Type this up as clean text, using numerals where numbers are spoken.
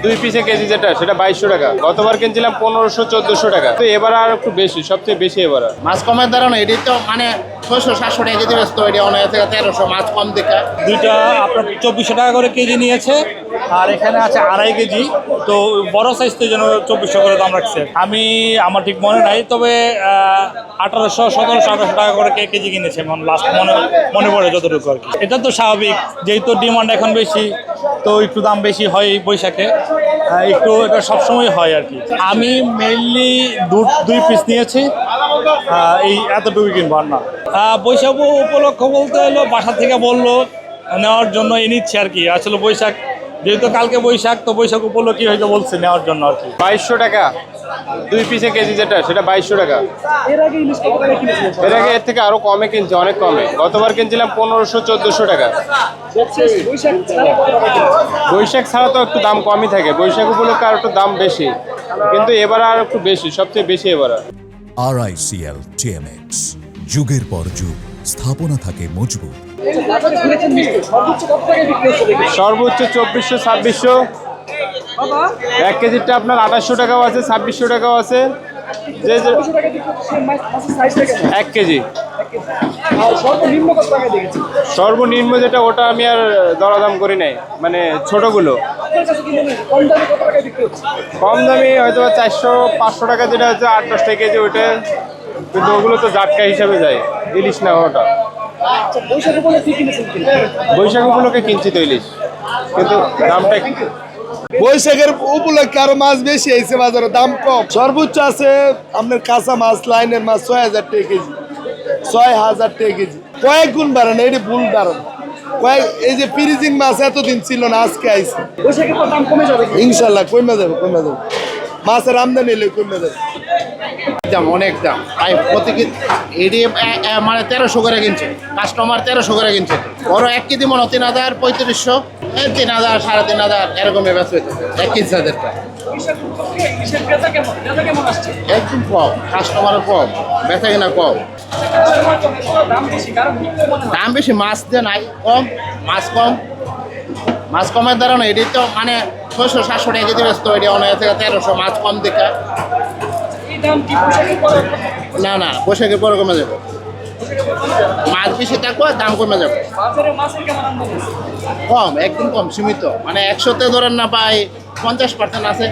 2 পিসে কেজি যেটা সেটা 2200 টাকা। গতবার কিনছিলাম 1500-1400 টাকা, তো এবার আর একটু বেশি, সবচেয়ে বেশি এবার। মাছ কমের দ্বারা না, এটি তো মানে 600-700 টাকা কেজি ব্যস্ত, এটি অনেক থেকে 1300 মাছ কম দেখা। দুইটা আপনার 2400 টাকা করে কেজি নিয়েছে, আর এখানে আছে 2.5 কেজি। তো বড় সাইজ তো যেন 2400 করে দাম রাখছে। আমার ঠিক মনে নাই, তবে 1800-1700-1800 টাকা করে কেজি কিনেছে লাস্ট মনে পড়ে যতটুকু আর কি। এটা তো স্বাভাবিক, যেহেতু ডিমান্ড এখন বেশি, তো একটু দাম বেশি হয় এই বৈশাখে। একটু এটা সবসময় হয় আর কি। আমি মেইনলি 2 পিস নিয়েছি, এই এতটুকু কিনবো আর না। বৈশাখ উপলক্ষ বলতে হলো বাসা থেকে বললো নেওয়ার জন্য নিচ্ছে আর কি। আসলে বৈশাখ যেহেতু কালকে বৈশাখ, তো বৈশাখ উপলক্ষে হয়তো বলছে নেওয়ার জন্য আর কি। 2200 টাকা 2 পিসে কেজি যেটা সেটা 2200 টাকা। এর আগে এর থেকে আরো কমে কিনছি, অনেক কমে। গতবার কিনছিলাম 1500-1400 টাকা। বৈশাখ ছাড়া তো একটু দাম কমই থাকে, বৈশাখ উপলক্ষে আর একটু দাম বেশি, কিন্তু এবার আর একটু বেশি, সবচেয়ে বেশি এবার। RICL TMX, যুগের পর যুগ স্থাপনা থাকে মজবুত। সর্বোচ্চ 2400-2600। 1 কেজিটা আপনার 2800 টাকাও আছে, 2600 টাকাও আছে। যে 1 কেজি সর্বনিম্ন যেটা, ওটা আমি আর দরদাম করি নাই, মানে ছোটগুলো। কম দামি হয়তো 400-500 টাকা যেটা হচ্ছে 8-10 টাকা কেজি ওইটা, কিন্তু ওগুলো তো জাটকা হিসাবে যায়, ইলিশ না ওটা। বৈশাখ উপলক্ষে কিনছি তো ইলিশ, কিন্তু দামটা বৈশাখের উপলক্ষে আরো মাছ বেশি আইছে বাজারে, দাম কম। সর্বোচ্চ আছে আপনার কাঁচা মাছ, লাইনের মাছ 6000 টাকা কেজি, 6000 টাকা কেজি। কয়েক গুণ বাড়ানো, এটি ভুল ধারণা। এই যে ফ্রিজিং মাছ এতদিন ছিল না, আজকে আইছে। ইনশাল্লাহ কমে যাবে, কমে যাবে। মাছের আমদানি এলে কমে যাবে। দাম অনেক দাম, প্রতি এটি মানে 1300 করে কিনছে কাস্টমার, 1300 করে কিনছে। বড় 1 কেজি মনে 3000-3500, 3000, 3500 এরকম ব্যবসা হইতেছে 1 কেজি সাইজেরটা। একদম কম, কাস্টমারের কম, বেচা কিনা কম। দাম বেশি, মাছ দিয়ে নাই, কম মাছ, কম মাছ কমের দ্বারা না, এটি তো মানে 600-700 টাকা কেজি ব্যস্ত, এটি অনেক থেকে 1300 মাছ কম দেখা। না না, বৈশাখের পরে কমে যাবে, মাছ বেশি থাকবো, দাম কমে যাবে। কম, একদম কম, সীমিত, মানে 100তে ধরেন না পাই 50% আছে।